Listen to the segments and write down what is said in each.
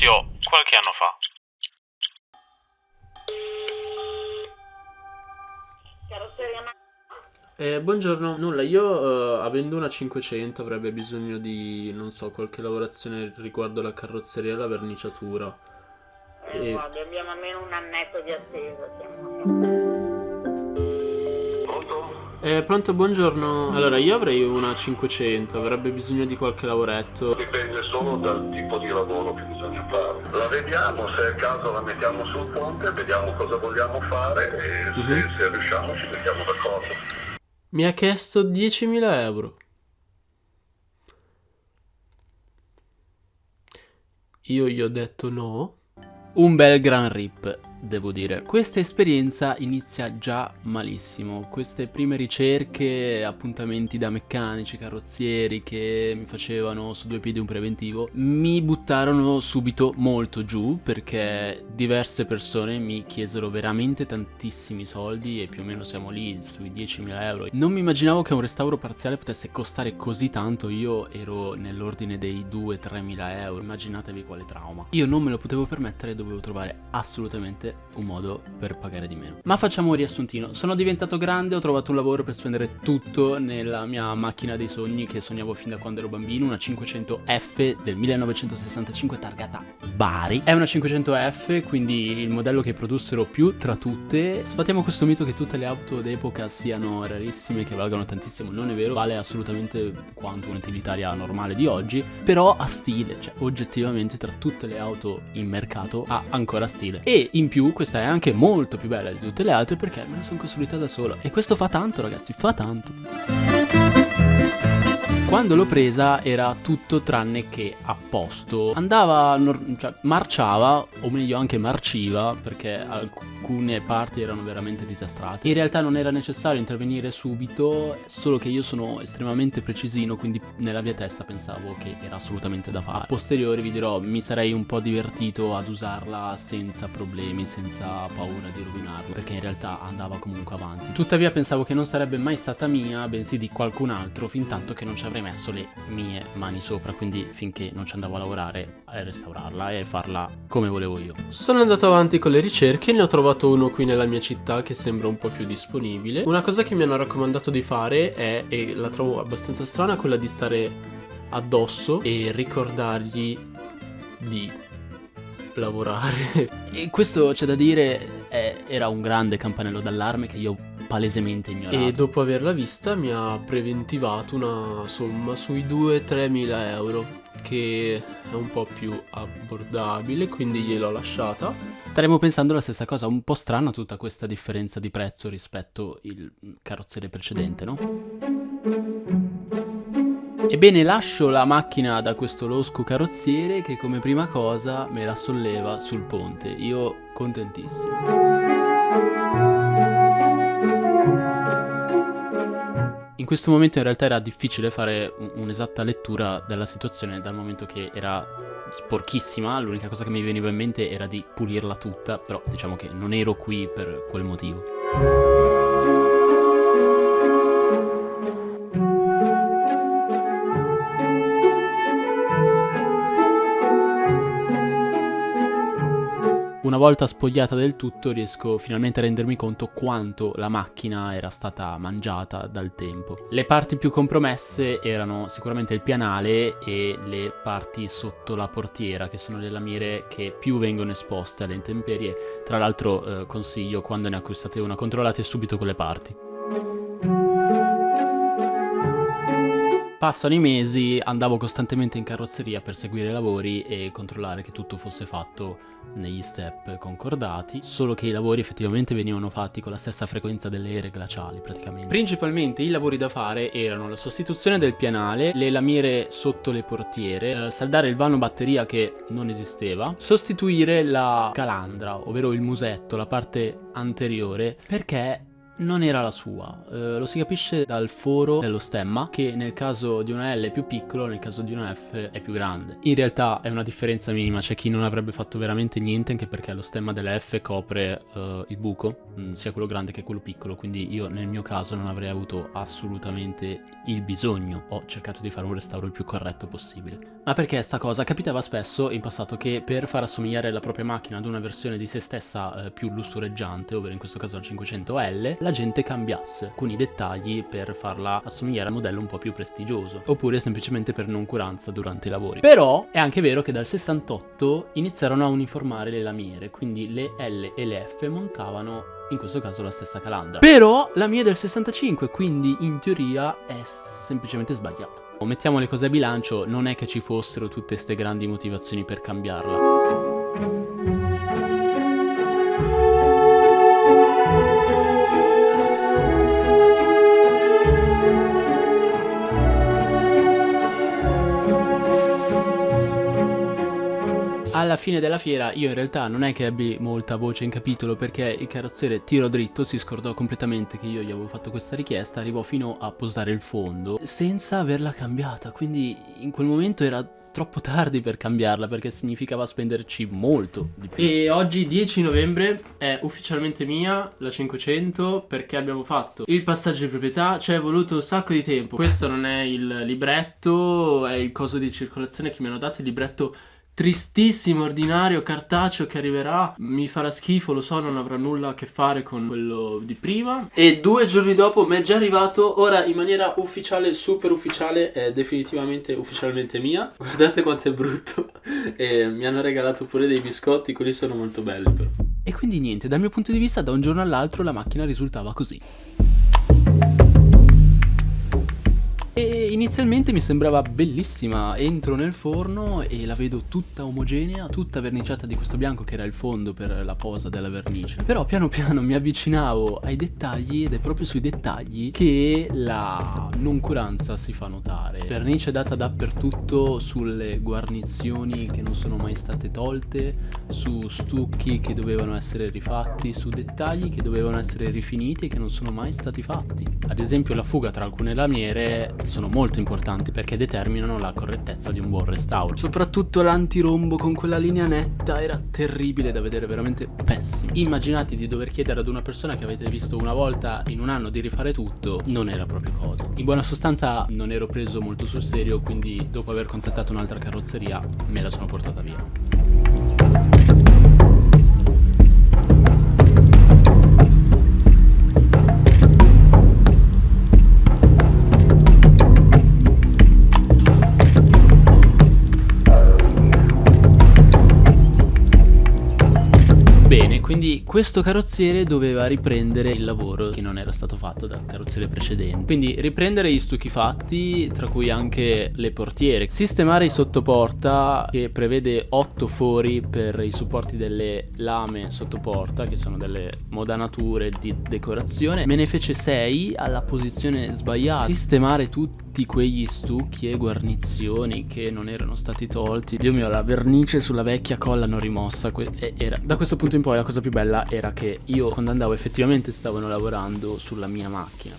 inizio qualche anno fa. Buongiorno, nulla, io avendo una 500 avrebbe bisogno di, non so, qualche lavorazione riguardo la carrozzeria e la verniciatura. Guarda, abbiamo almeno un annetto di attesa. Pronto, buongiorno. Allora, io avrei una 500, avrebbe bisogno di qualche lavoretto. Dipende solo dal tipo di lavoro che bisogna fare. La vediamo, se è il caso la mettiamo sul ponte, vediamo cosa vogliamo fare e se riusciamo ci mettiamo d'accordo. Mi ha chiesto 10.000 euro. Io gli ho detto no. Un bel gran rip, devo dire. Questa esperienza inizia già malissimo. Queste prime ricerche, appuntamenti da meccanici, carrozzieri che mi facevano su due piedi un preventivo, mi buttarono subito molto giù perché diverse persone mi chiesero veramente tantissimi soldi e più o meno siamo lì sui 10.000 euro. Non mi immaginavo che un restauro parziale potesse costare così tanto, io ero nell'ordine dei 2-3 mila euro, immaginatevi quale trauma. Io non me lo potevo permettere, dovevo trovare assolutamente un modo per pagare di meno. Ma facciamo un riassuntino. Sono diventato grande, ho trovato un lavoro per spendere tutto nella mia macchina dei sogni che sognavo fin da quando ero bambino, una 500F del 1965 targata Bari. È una 500F, quindi il modello che produssero più tra tutte. Sfatiamo questo mito che tutte le auto d'epoca siano rarissime, che valgano tantissimo. Non è vero, vale assolutamente quanto un'utilitaria normale di oggi, però ha stile, cioè oggettivamente tra tutte le auto in mercato ha ancora stile. E in più questa è anche molto più bella di tutte le altre perché me la sono costruita da sola. E questo fa tanto, ragazzi, fa tanto. Quando l'ho presa era tutto tranne che a posto. Andava, cioè marciava, o meglio anche marciva, perché alcune parti erano veramente disastrate. In realtà non era necessario intervenire subito, solo che io sono estremamente precisino, quindi nella mia testa pensavo che era assolutamente da fare. A posteriori vi dirò, mi sarei un po' divertito ad usarla senza problemi, senza paura di rovinarla, perché in realtà andava comunque avanti. Tuttavia pensavo che non sarebbe mai stata mia, bensì di qualcun altro, fin tanto che non ci avrei messo le mie mani sopra, quindi finché non ci andavo a lavorare a restaurarla e farla come volevo io. Sono andato avanti con le ricerche, ne ho trovato uno qui nella mia città che sembra un po' più disponibile. Una cosa che mi hanno raccomandato di fare è, e la trovo abbastanza strana, quella di stare addosso e ricordargli di lavorare. E questo, c'è da dire, era un grande campanello d'allarme che io palesemente ignorato. E dopo averla vista mi ha preventivato una somma sui 2-3 mila euro, che è un po' più abbordabile, quindi gliel'ho lasciata. Staremo pensando la stessa cosa, un po' strana tutta questa differenza di prezzo rispetto il carrozziere precedente, no? Ebbene, lascio la macchina da questo losco carrozziere che come prima cosa me la solleva sul ponte. Io contentissimo. In questo momento in realtà era difficile fare un'esatta lettura della situazione, dal momento che era sporchissima. L'unica cosa che mi veniva in mente era di pulirla tutta, però diciamo che non ero qui per quel motivo. Una volta spogliata del tutto riesco finalmente a rendermi conto quanto la macchina era stata mangiata dal tempo. Le parti più compromesse erano sicuramente il pianale e le parti sotto la portiera, che sono le lamiere che più vengono esposte alle intemperie. Tra l'altro consiglio, quando ne acquistate una, controllate subito quelle parti. Passano i mesi, andavo costantemente in carrozzeria per seguire i lavori e controllare che tutto fosse fatto negli step concordati, solo che i lavori effettivamente venivano fatti con la stessa frequenza delle ere glaciali praticamente. Principalmente i lavori da fare erano la sostituzione del pianale, le lamiere sotto le portiere, saldare il vano batteria che non esisteva, sostituire la calandra, ovvero il musetto, la parte anteriore, perché non era la sua. Lo si capisce dal foro dello stemma, che nel caso di una L è più piccolo, nel caso di una F è più grande. In realtà è una differenza minima, c'è chi non avrebbe fatto veramente niente, anche perché lo stemma della F copre il buco, sia quello grande che quello piccolo, quindi io nel mio caso non avrei avuto assolutamente il bisogno. Ho cercato di fare un restauro il più corretto possibile. Ma perché sta cosa capitava spesso in passato, che per far assomigliare la propria macchina ad una versione di se stessa più lussureggiante, ovvero in questo caso al 500L, la gente cambiasse alcuni dettagli per farla assomigliare a un modello un po' più prestigioso, oppure semplicemente per noncuranza durante i lavori. Però è anche vero che dal 68 iniziarono a uniformare le lamiere, quindi le L e le F montavano in questo caso la stessa calandra. Però la mia è del 65, quindi in teoria è semplicemente sbagliata. Mettiamo le cose a bilancio, non è che ci fossero tutte ste grandi motivazioni per cambiarla. Alla fine della fiera io in realtà non è che ebbi molta voce in capitolo, perché il carrozziere tiro dritto si scordò completamente che io gli avevo fatto questa richiesta, arrivò fino a posare il fondo senza averla cambiata, quindi in quel momento era troppo tardi per cambiarla, perché significava spenderci molto di più. E oggi 10 novembre è ufficialmente mia la 500, perché abbiamo fatto il passaggio di proprietà, ci è voluto un sacco di tempo. Questo non è il libretto, è il coso di circolazione che mi hanno dato, il libretto tristissimo, ordinario, cartaceo, che arriverà, mi farà schifo, lo so, non avrà nulla a che fare con quello di prima. E 2 giorni dopo mi è già arrivato, ora in maniera ufficiale, super ufficiale, è definitivamente ufficialmente mia. Guardate quanto è brutto. E mi hanno regalato pure dei biscotti, quelli sono molto belli però. E quindi niente, dal mio punto di vista da un giorno all'altro la macchina risultava così. E inizialmente mi sembrava bellissima, entro nel forno e la vedo tutta omogenea, tutta verniciata di questo bianco che era il fondo per la posa della vernice. Però piano piano mi avvicinavo ai dettagli ed è proprio sui dettagli che la noncuranza si fa notare. Vernice data dappertutto, sulle guarnizioni che non sono mai state tolte, su stucchi che dovevano essere rifatti, su dettagli che dovevano essere rifiniti e che non sono mai stati fatti. Ad esempio la fuga tra alcune lamiere sono molto importanti perché determinano la correttezza di un buon restauro. Soprattutto l'antirombo con quella linea netta era terribile da vedere, veramente pessimo. Immaginate di dover chiedere ad una persona che avete visto una volta in un anno di rifare tutto, non era proprio cosa. In buona sostanza non ero preso molto sul serio, quindi dopo aver contattato un'altra carrozzeria me la sono portata via. Quindi questo carrozziere doveva riprendere il lavoro che non era stato fatto dal carrozziere precedente. Quindi riprendere gli stucchi fatti, tra cui anche le portiere, sistemare i sottoporta, che prevede 8 fori per i supporti delle lame sottoporta, che sono delle modanature di decorazione. Me ne fece 6 alla posizione sbagliata. Sistemare tutti quegli stucchi e guarnizioni che non erano stati tolti. Dio mio, la vernice sulla vecchia colla non rimossa. Era. Da questo punto in poi la cosa più bella era che io, quando andavo, effettivamente stavano lavorando sulla mia macchina.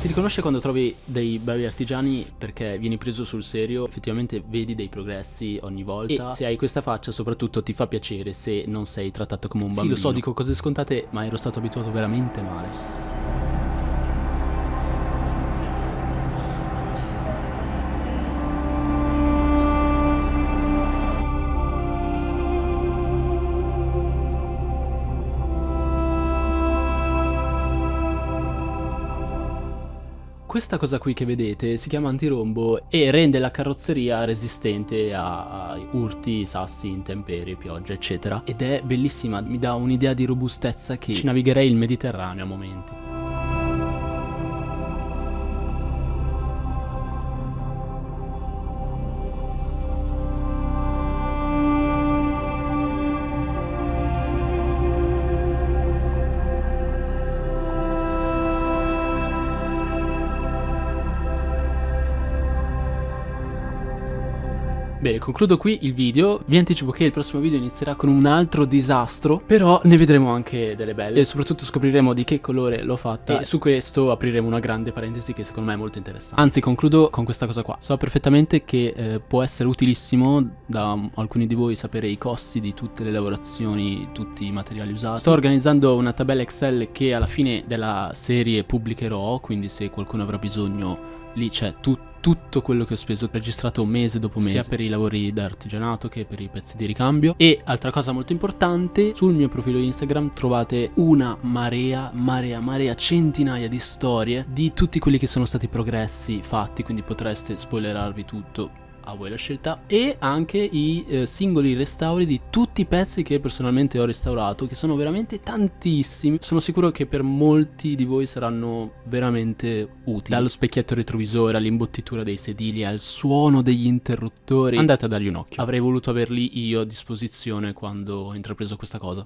Si riconosce quando trovi dei bravi artigiani, perché vieni preso sul serio, effettivamente vedi dei progressi ogni volta e se hai questa faccia soprattutto ti fa piacere se non sei trattato come un bambino. Sì, lo so, dico cose scontate, ma ero stato abituato veramente male. Questa cosa qui che vedete si chiama antirombo e rende la carrozzeria resistente a urti, sassi, intemperie, pioggia, eccetera. Ed è bellissima, mi dà un'idea di robustezza che ci navigherei il Mediterraneo a momenti. Bene, concludo qui il video. Vi anticipo che il prossimo video inizierà con un altro disastro, però ne vedremo anche delle belle e soprattutto scopriremo di che colore l'ho fatta, e su questo apriremo una grande parentesi che secondo me è molto interessante. Anzi, concludo con questa cosa qua. So perfettamente che può essere utilissimo da alcuni di voi sapere i costi di tutte le lavorazioni, tutti i materiali usati. Sto organizzando una tabella Excel che alla fine della serie pubblicherò, quindi se qualcuno avrà bisogno lì c'è tutto quello che ho speso, registrato mese dopo mese, sia per i lavori d'artigianato che per i pezzi di ricambio. E altra cosa molto importante, sul mio profilo Instagram trovate una marea, centinaia di storie di tutti quelli che sono stati progressi fatti, quindi potreste spoilerarvi tutto, a voi la scelta, e anche i singoli restauri di tutti i pezzi che personalmente ho restaurato, che sono veramente tantissimi. Sono sicuro che per molti di voi saranno veramente utili, dallo specchietto retrovisore all'imbottitura dei sedili al suono degli interruttori. Andate a dargli un occhio, avrei voluto averli io a disposizione quando ho intrapreso questa cosa.